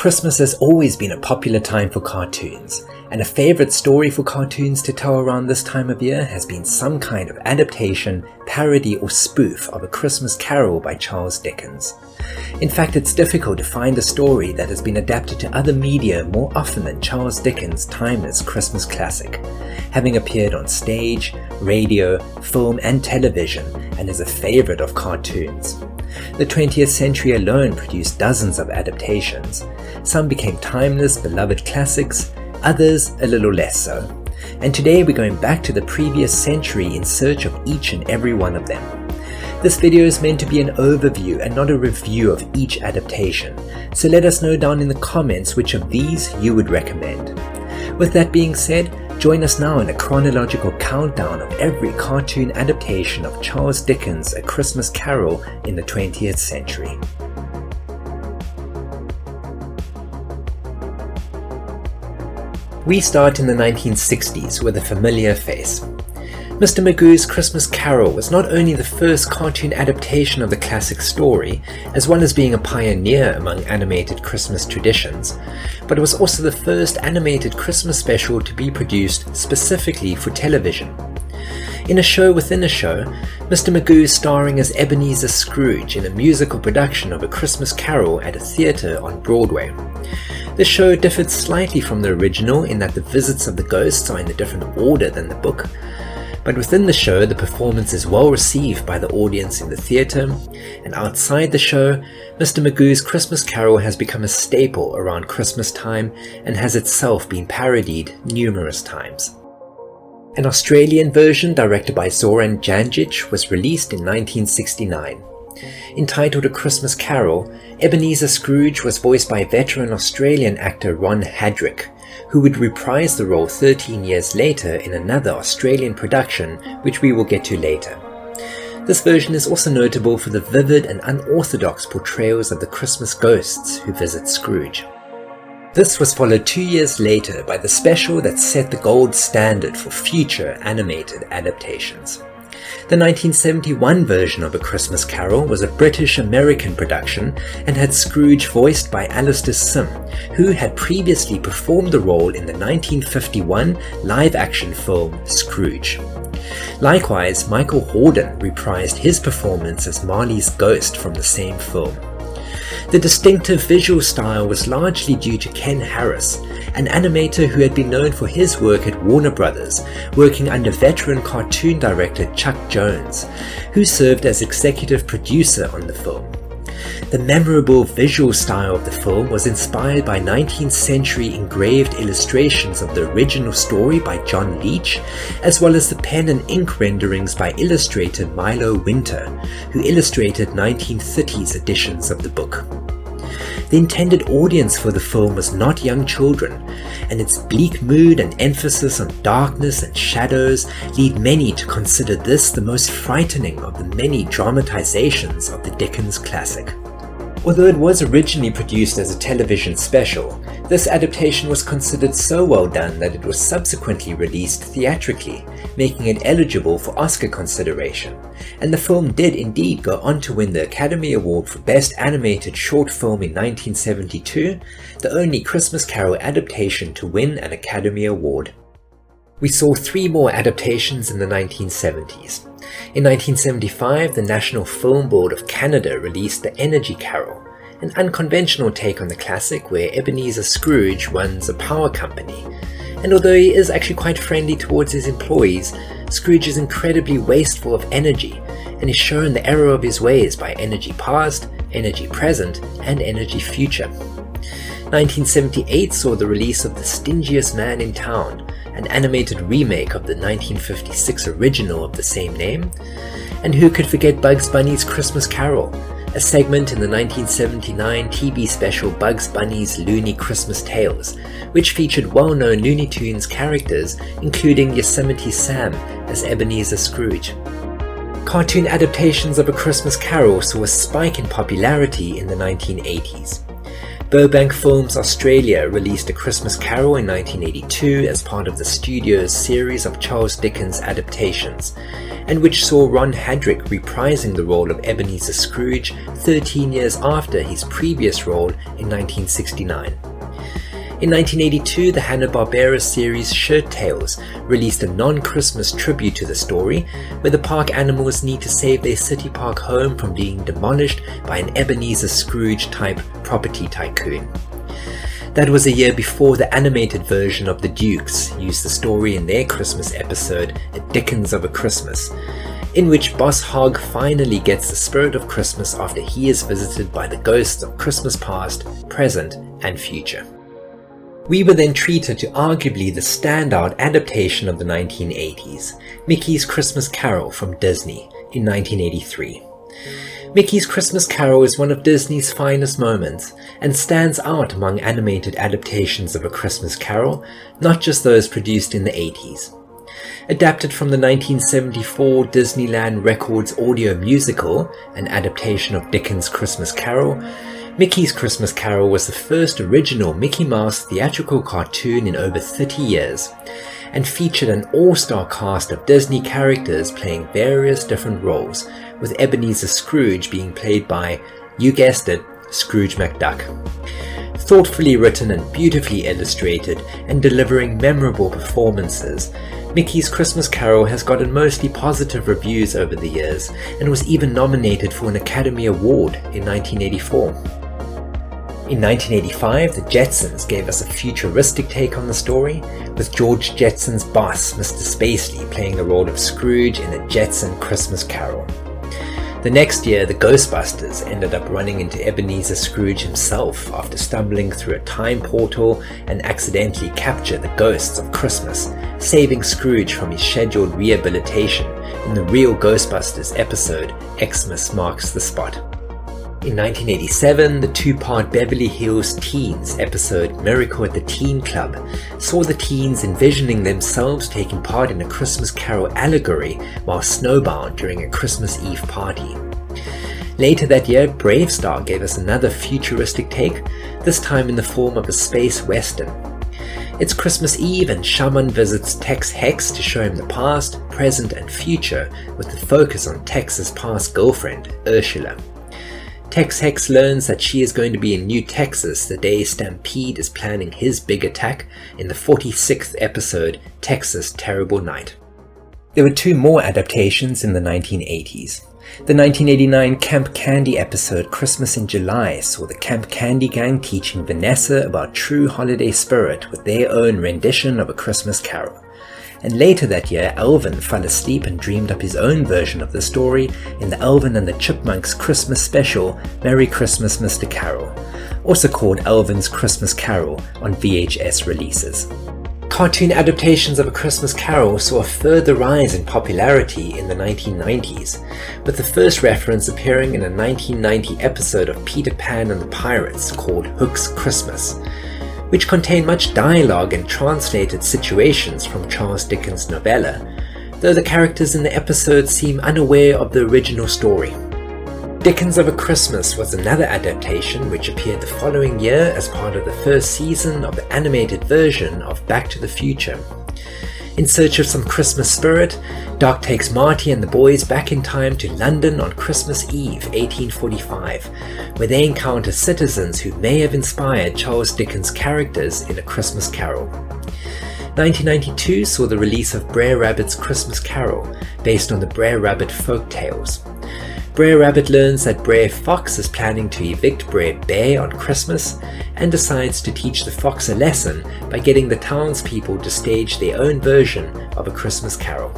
Christmas has always been a popular time for cartoons, and a favourite story for cartoons to tell around this time of year has been some kind of adaptation, parody or spoof of A Christmas Carol by Charles Dickens. In fact, it's difficult to find a story that has been adapted to other media more often than Charles Dickens' timeless Christmas classic, having appeared on stage, radio, film and television, and is a favourite of cartoons. The 20th century alone produced dozens of adaptations. Some became timeless, beloved classics, others a little less so. And today we're going back to the previous century in search of each and every one of them. This video is meant to be an overview and not a review of each adaptation, so let us know down in the comments which of these you would recommend. With that being said, join us now in a chronological countdown of every cartoon adaptation of Charles Dickens' A Christmas Carol in the 20th century. We start in the 1960s with a familiar face. Mr. Magoo's Christmas Carol was not only the first cartoon adaptation of the classic story, as well as being a pioneer among animated Christmas traditions, but it was also the first animated Christmas special to be produced specifically for television. In a show within a show, Mr. Magoo is starring as Ebenezer Scrooge in a musical production of A Christmas Carol at a theatre on Broadway. The show differed slightly from the original in that the visits of the ghosts are in a different order than the book, but within the show the performance is well received by the audience in the theatre, and outside the show, Mr. Magoo's Christmas Carol has become a staple around Christmas time and has itself been parodied numerous times. An Australian version directed by Zoran Janjic was released in 1969. Entitled A Christmas Carol, Ebenezer Scrooge was voiced by veteran Australian actor Ron Hadrick, who would reprise the role 13 years later in another Australian production, which we will get to later. This version is also notable for the vivid and unorthodox portrayals of the Christmas ghosts who visit Scrooge. This was followed 2 years later by the special that set the gold standard for future animated adaptations. The 1971 version of A Christmas Carol was a British-American production and had Scrooge voiced by Alastair Sim, who had previously performed the role in the 1951 live-action film Scrooge. Likewise, Michael Hordern reprised his performance as Marley's ghost from the same film. The distinctive visual style was largely due to Ken Harris, an animator who had been known for his work at Warner Brothers, working under veteran cartoon director Chuck Jones, who served as executive producer on the film. The memorable visual style of the film was inspired by 19th century engraved illustrations of the original story by John Leech, as well as the pen and ink renderings by illustrator Milo Winter, who illustrated 1930s editions of the book. The intended audience for the film was not young children, and its bleak mood and emphasis on darkness and shadows lead many to consider this the most frightening of the many dramatizations of the Dickens classic. Although it was originally produced as a television special, this adaptation was considered so well done that it was subsequently released theatrically, making it eligible for Oscar consideration, and the film did indeed go on to win the Academy Award for Best Animated Short Film in 1972, the only Christmas Carol adaptation to win an Academy Award. We saw 3 more adaptations in the 1970s. In 1975, the National Film Board of Canada released The Energy Carol, an unconventional take on the classic where Ebenezer Scrooge runs a power company. And although he is actually quite friendly towards his employees, Scrooge is incredibly wasteful of energy and is shown the error of his ways by energy past, energy present, and energy future. 1978 saw the release of The Stingiest Man in Town, an animated remake of the 1956 original of the same name. And who could forget Bugs Bunny's Christmas Carol, a segment in the 1979 TV special Bugs Bunny's Looney Christmas Tales, which featured well-known Looney Tunes characters including Yosemite Sam as Ebenezer Scrooge. Cartoon adaptations of A Christmas Carol saw a spike in popularity in the 1980s. Burbank Films Australia released A Christmas Carol in 1982 as part of the studio's series of Charles Dickens adaptations, and which saw Ron Hadrick reprising the role of Ebenezer Scrooge 13 years after his previous role in 1969. In 1982, the Hanna-Barbera series Shirt Tales released a non-Christmas tribute to the story, where the park animals need to save their city park home from being demolished by an Ebenezer Scrooge-type property tycoon. That was a year before the animated version of The Dukes used the story in their Christmas episode, Dickens of a Christmas, in which Boss Hogg finally gets the spirit of Christmas after he is visited by the ghosts of Christmas past, present, and future. We were then treated to arguably the standout adaptation of the 1980s, Mickey's Christmas Carol from Disney in 1983. Mickey's Christmas Carol is one of Disney's finest moments and stands out among animated adaptations of A Christmas Carol, not just those produced in the 80s. Adapted from the 1974 Disneyland Records audio musical, an adaptation of Dickens' Christmas Carol, Mickey's Christmas Carol was the first original Mickey Mouse theatrical cartoon in over 30 years, and featured an all-star cast of Disney characters playing various different roles, with Ebenezer Scrooge being played by, you guessed it, Scrooge McDuck. Thoughtfully written and beautifully illustrated, and delivering memorable performances, Mickey's Christmas Carol has gotten mostly positive reviews over the years, and was even nominated for an Academy Award in 1984. In 1985, the Jetsons gave us a futuristic take on the story, with George Jetson's boss, Mr. Spacely, playing the role of Scrooge in A Jetson Christmas Carol. The next year, the Ghostbusters ended up running into Ebenezer Scrooge himself after stumbling through a time portal and accidentally capture the ghosts of Christmas, saving Scrooge from his scheduled rehabilitation in the real Ghostbusters episode, Xmas Marks the Spot. In 1987, the two-part Beverly Hills Teens episode Miracle at the Teen Club saw the teens envisioning themselves taking part in a Christmas Carol allegory while snowbound during a Christmas Eve party. Later that year, Brave Star gave us another futuristic take, this time in the form of a space western. It's Christmas Eve and Shaman visits Tex Hex to show him the past, present and future, with the focus on Tex's past girlfriend, Ursula. Tex Hex learns that she is going to be in New Texas the day Stampede is planning his big attack in the 46th episode, Texas Terrible Night. There were two more adaptations in the 1980s. The 1989 Camp Candy episode Christmas in July saw the Camp Candy gang teaching Vanessa about true holiday spirit with their own rendition of A Christmas Carol. And later that year, Alvin fell asleep and dreamed up his own version of the story in the Alvin and the Chipmunks Christmas special, Merry Christmas, Mr. Carol, also called Alvin's Christmas Carol on VHS releases. Cartoon adaptations of A Christmas Carol saw a further rise in popularity in the 1990s, with the first reference appearing in a 1990 episode of Peter Pan and the Pirates called Hook's Christmas, which contained much dialogue and translated situations from Charles Dickens' novella, though the characters in the episode seem unaware of the original story. Dickens of a Christmas was another adaptation which appeared the following year as part of the first season of the animated version of Back to the Future. In search of some Christmas spirit, Doc takes Marty and the boys back in time to London on Christmas Eve 1845, where they encounter citizens who may have inspired Charles Dickens' characters in A Christmas Carol. 1992 saw the release of Brer Rabbit's Christmas Carol, based on the Brer Rabbit folk tales. Brer Rabbit learns that Brer Fox is planning to evict Brer Bear on Christmas and decides to teach the fox a lesson by getting the townspeople to stage their own version of A Christmas Carol.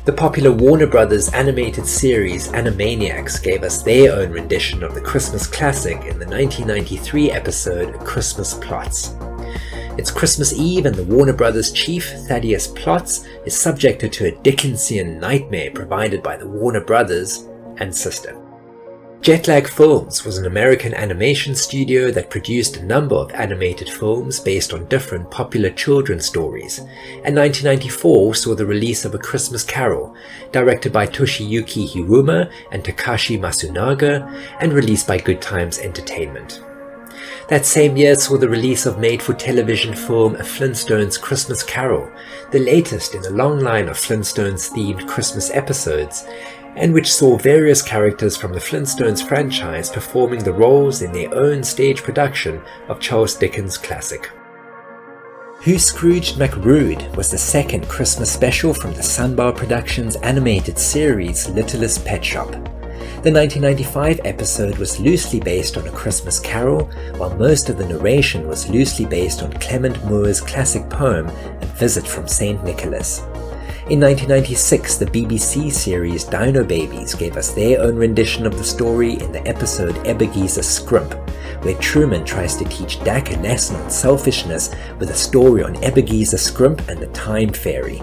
The popular Warner Brothers animated series Animaniacs gave us their own rendition of the Christmas classic in the 1993 episode Christmas Plots. It's Christmas Eve and the Warner Brothers chief, Thaddeus Plotz, is subjected to a Dickensian nightmare provided by the Warner Brothers and sister. Jetlag Films was an American animation studio that produced a number of animated films based on different popular children's stories, and 1994 saw the release of A Christmas Carol, directed by Toshiyuki Hiruma and Takashi Masunaga, and released by Good Times Entertainment. That same year saw the release of made-for-television film A Flintstones Christmas Carol, the latest in a long line of Flintstones-themed Christmas episodes, and which saw various characters from the Flintstones franchise performing the roles in their own stage production of Charles Dickens' classic. Who Scrooged McRood was the second Christmas special from the Sunbar Productions animated series Littlest Pet Shop. The 1995 episode was loosely based on A Christmas Carol, while most of the narration was loosely based on Clement Moore's classic poem A Visit from St. Nicholas. In 1996, the BBC series Dino Babies gave us their own rendition of the story in the episode Ebenezer Scrooge, where Truman tries to teach Dak a lesson on selfishness with a story on Ebenezer Scrooge and the Time Fairy.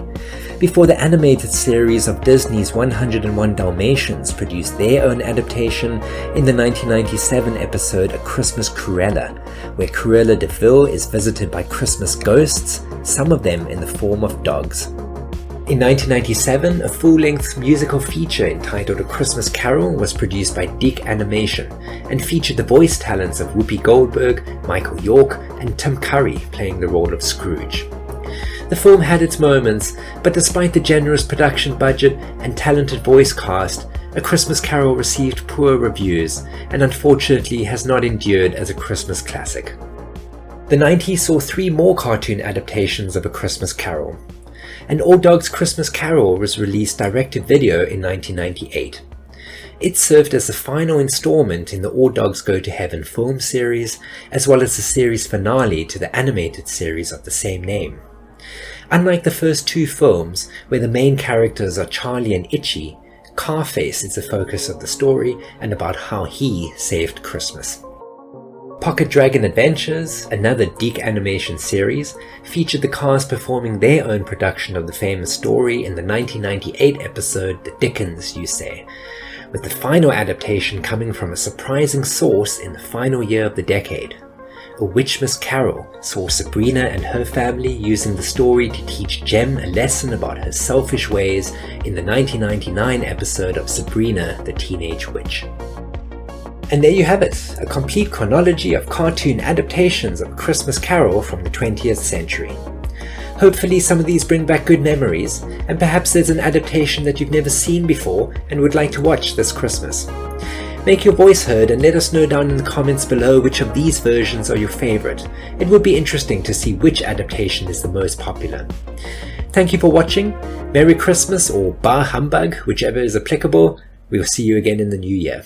Before the animated series of Disney's 101 Dalmatians produced their own adaptation in the 1997 episode A Christmas Cruella, where Cruella de Vil is visited by Christmas ghosts, some of them in the form of dogs. In 1997, a full-length musical feature entitled A Christmas Carol was produced by Dick Animation and featured the voice talents of Whoopi Goldberg, Michael York, and Tim Curry playing the role of Scrooge. The film had its moments, but despite the generous production budget and talented voice cast, A Christmas Carol received poor reviews and unfortunately has not endured as a Christmas classic. The 90s saw 3 more cartoon adaptations of A Christmas Carol. An All Dogs Christmas Carol was released direct-to-video in 1998. It served as the final installment in the All Dogs Go to Heaven film series, as well as the series finale to the animated series of the same name. Unlike the first 2 films, where the main characters are Charlie and Itchy, Carface is the focus of the story and about how he saved Christmas. Pocket Dragon Adventures, another Dick Animation series, featured the cast performing their own production of the famous story in the 1998 episode The Dickens, You Say, with the final adaptation coming from a surprising source in the final year of the decade. A Witchmas Carol saw Sabrina and her family using the story to teach Jem a lesson about her selfish ways in the 1999 episode of Sabrina the Teenage Witch. And there you have it, a complete chronology of cartoon adaptations of A Christmas Carol from the 20th century. Hopefully some of these bring back good memories, and perhaps there's an adaptation that you've never seen before and would like to watch this Christmas. Make your voice heard and let us know down in the comments below which of these versions are your favorite. It would be interesting to see which adaptation is the most popular. Thank you for watching. Merry Christmas or Bah Humbug, whichever is applicable. We'll see you again in the new year.